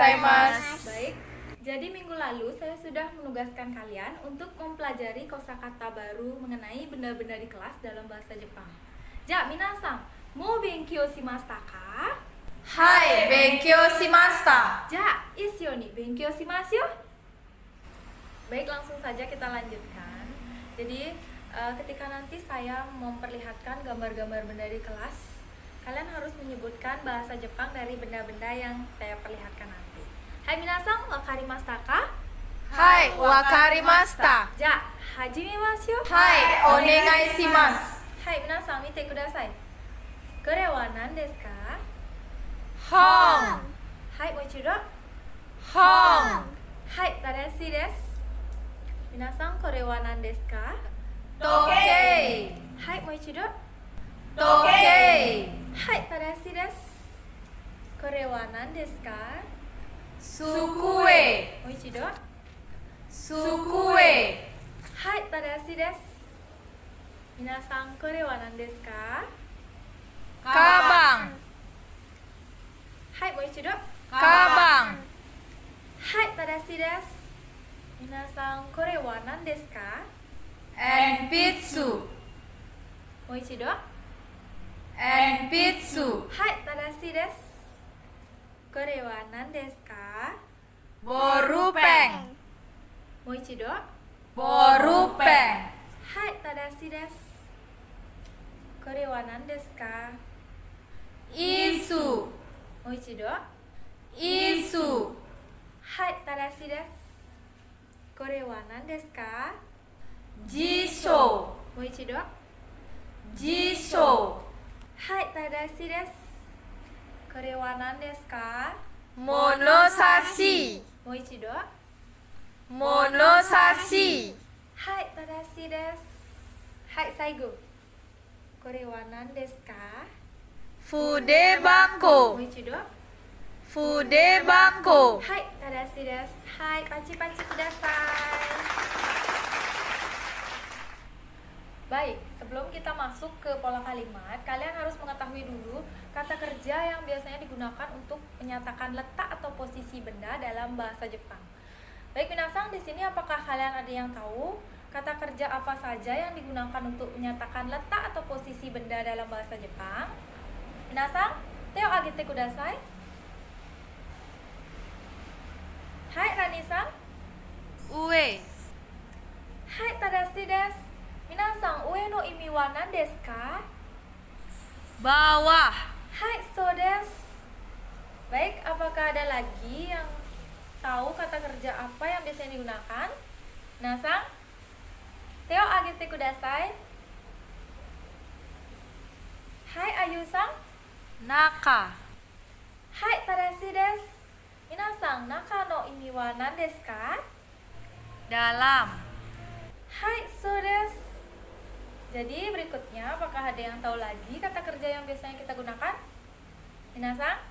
gozaimasu. Baik, jadi minggu lalu saya sudah menugaskan kalian untuk mempelajari kosakata baru mengenai benda-benda di kelas dalam bahasa Jepang. Ja, minasan, mou benkyou shimashita ka? Hai, benkyou shimashita. Ja, issyo ni benkyou shimasu yo. Baik, langsung saja kita lanjutkan. Jadi, ketika nanti saya memperlihatkan gambar-gambar benda di kelas, kalian harus menyebutkan bahasa Jepang dari benda-benda yang saya perlihatkan nanti. Hai minasan, wakarimashita ka? Hai, wakarimashita. Ja, hajimemasu yo. Hai, onegai shimasu. Hai, minasan, mite kudasai. Kore wa nan desu ka? Hon. Hai, moichido. Hon. Hai, tadashi desu. Minasan, kore wa nan desu ka? Tokei. Hai, moichido. Tokei. Hai, tadashi desu. Kore wa nan desu ka? Sukue. Moichido. Sukue. Hai, tadashi desu. Minasan, kore wa nan desu ka? Kabang. Hai, moichido. Kabang. Hai, tadashi desu. Minasan, kore wa nan desu ka? Enpitsu. Moichido. Enpitsu. Hai, tadashi desu. Kore wa nan desu ka? Borupeng. Moichido. Borupeng. Hai, tadashi desu. Kore wa nan desu ka? Isu. Moichido. Isu. Hai, tadashi desu. Kore wa nan desu ka? Jisho. Moichido. Jisho. Hai, tadashi desu. Kore wa nan desu ka? Monosashi. Moichido. Monosashi. Hai, tadashi desu. Hai, saigo. Kore wa nan desu ka? Fudebako. Moichido. Fudebako. Hai, tadashi desu. Hai, pachi-pachi kudasai. Baik, sebelum kita masuk ke pola kalimat, kalian harus mengetahui dulu kata kerja yang biasanya digunakan untuk menyatakan letak atau posisi benda dalam bahasa Jepang. Baik, minasan, di sini apakah kalian ada yang tahu kata kerja apa saja yang digunakan untuk menyatakan letak atau posisi benda dalam bahasa Jepang? Minasan, teo agete kudasai. Hai, Rani-san. Ue. Hai, tadashi desu. Minasan, ue no imi wa nan desu ka? Bawah. Hai, so desu. Baik, apakah ada lagi yang tahu kata kerja apa yang biasanya digunakan? Minasan, teo agete kudasai. Hai, Ayu-san. Naka. Hai, tadashi desu. Minasan, naka no imi wa nan desu ka? Dalam. Hai, so desu. Jadi berikutnya, apakah ada yang tahu lagi kata kerja yang biasanya kita gunakan? Minasan,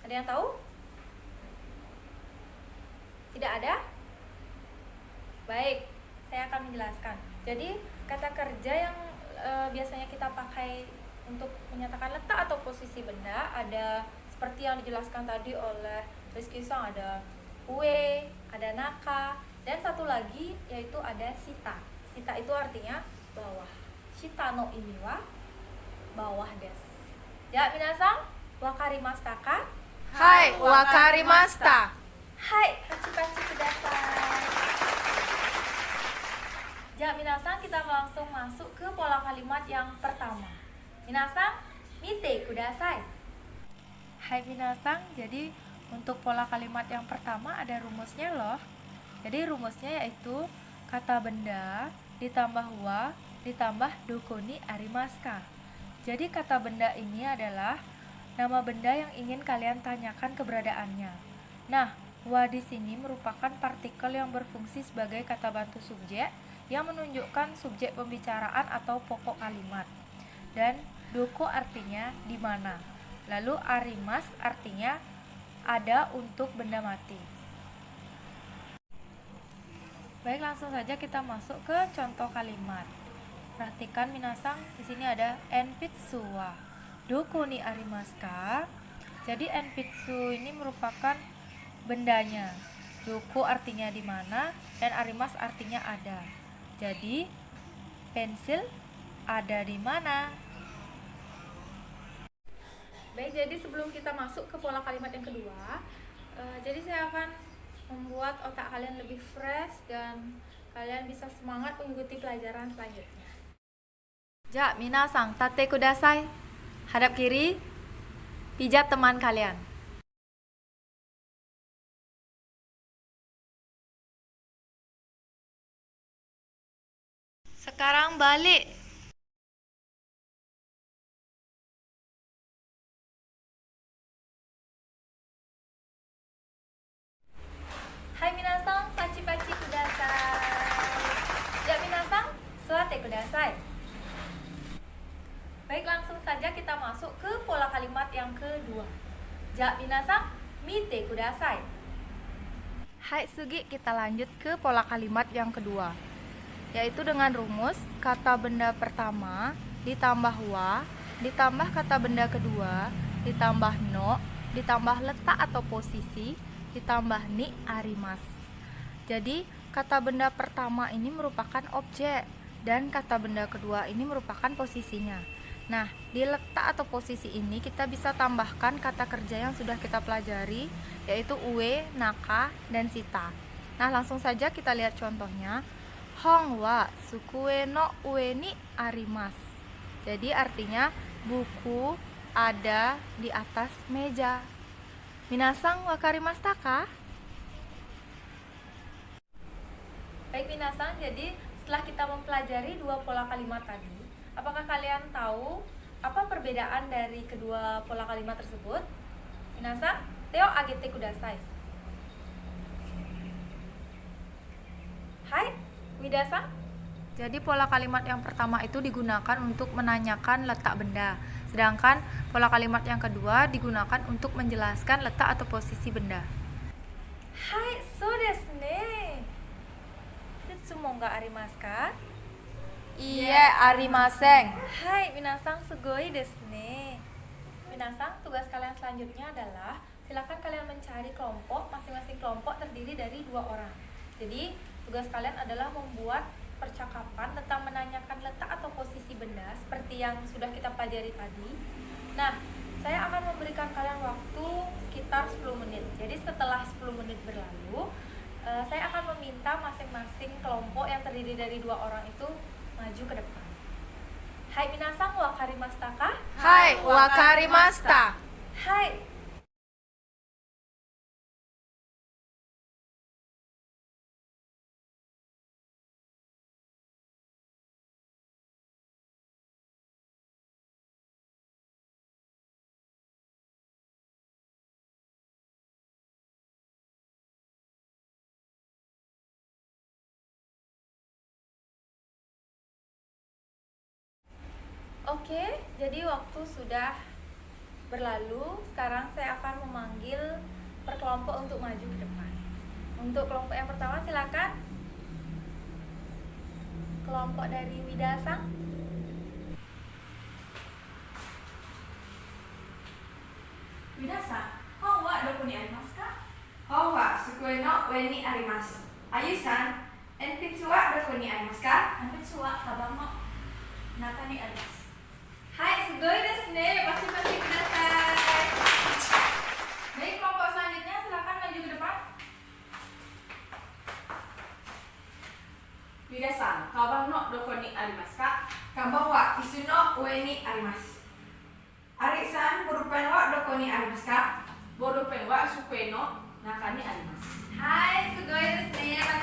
ada yang tahu? Tidak ada? Baik, saya akan menjelaskan. Jadi kata kerja yang biasanya kita pakai untuk menyatakan letak atau posisi benda ada seperti yang dijelaskan tadi oleh Rizky-san, ada ue, ada naka, dan satu lagi yaitu ada shita. Shita itu artinya bawah. Shita no imi wa bawah desu. Ya, minasan, wakarimashita ka? Hai, wakarimashita. Hai, pachi-pachi kudasai. Ya, minasan, kita langsung masuk ke pola kalimat yang pertama. Minasan, mite kudasai. Hai minasan, jadi untuk pola kalimat yang pertama ada rumusnya loh. Jadi rumusnya yaitu kata benda ditambah wa ditambah doko ni arimasu. Jadi kata benda ini adalah nama benda yang ingin kalian tanyakan keberadaannya. Nah, wa di sini merupakan partikel yang berfungsi sebagai kata bantu subjek yang menunjukkan subjek pembicaraan atau pokok kalimat. Dan doko artinya di mana. Lalu arimas artinya ada untuk benda mati. Baik, langsung saja kita masuk ke contoh kalimat. Perhatikan minasan, di sini ada enpitsu wa doko ni arimasu ka? Jadi enpitsu ini merupakan bendanya. Doko artinya di mana dan arimas artinya ada. Jadi pensil ada di mana? Baik, jadi sebelum kita masuk ke pola kalimat yang kedua, jadi saya akan membuat otak kalian lebih fresh dan kalian bisa semangat mengikuti pelajaran selanjutnya. Ja, minasang, tate kudasai. Hadap kiri, pijat teman kalian. Sekarang balik. Hai minasang, paci-paci kudasai. Ya minasang, suate kudasai. Baik, langsung saja kita masuk ke pola kalimat yang kedua. Ja minasang, mite kudasai. Hai Sugi, kita lanjut ke pola kalimat yang kedua, yaitu dengan rumus kata benda pertama ditambah wa, ditambah kata benda kedua, ditambah no, ditambah letak atau posisi, ditambah ni arimas. Jadi kata benda pertama ini merupakan objek dan kata benda kedua ini merupakan posisinya. Nah, di letak atau posisi ini kita bisa tambahkan kata kerja yang sudah kita pelajari, yaitu ue, naka, dan sita. Nah, langsung saja kita lihat contohnya. Hong wa sukue no ue ni arimas. Jadi artinya buku ada di atas meja. Minasang wakarimashita ka? Baik minasang, jadi setelah kita mempelajari dua pola kalimat tadi, apakah kalian tahu apa perbedaan dari kedua pola kalimat tersebut? Minasang, teo agete kudasai. Hai, Widasang. Jadi pola kalimat yang pertama itu digunakan untuk menanyakan letak benda, sedangkan pola kalimat yang kedua digunakan untuk menjelaskan letak atau posisi benda. Hai, so desu ne. Tetsumo ga arimasu ka? Iye, arimaseng. Hai, minasang sugoi desu ne. Minasang, tugas kalian selanjutnya adalah silakan kalian mencari kelompok, masing-masing kelompok terdiri dari 2 orang. Jadi, tugas kalian adalah membuat percakapan tentang menanyakan letak atau posisi benda seperti yang sudah kita pelajari tadi. Nah, saya akan memberikan kalian waktu sekitar 10 menit. Jadi setelah 10 menit berlalu, saya akan meminta masing-masing kelompok yang terdiri dari 2 orang itu maju ke depan. Hai minasang, wakarimashita ka? Hai, wakarimashita. Hai. Oke, jadi waktu sudah berlalu. Sekarang saya akan memanggil per kelompok untuk maju ke depan. Untuk kelompok yang pertama silakan. Kelompok dari Widasang. Widasang, hong wa doko ni arimasu ka? Hong wa sukue no ue ni arimasu. Ayu-san, enpitsu wa doko ni arimasu ka? Enpitsu wa kabang no naka ni arimasu. Hai, sugoi desu ne. Pasti kudasai. Baik, kelompok selanjutnya silakan maju ke depan. Widasang, kabang no doko ni arimasu ka? Kabang wa isu no ue ni arimasu. Ari-san, borupen wa doko ni arimasu ka? Borupen wa sukue no naka ni arimasu. Hai, sugoi desu ne.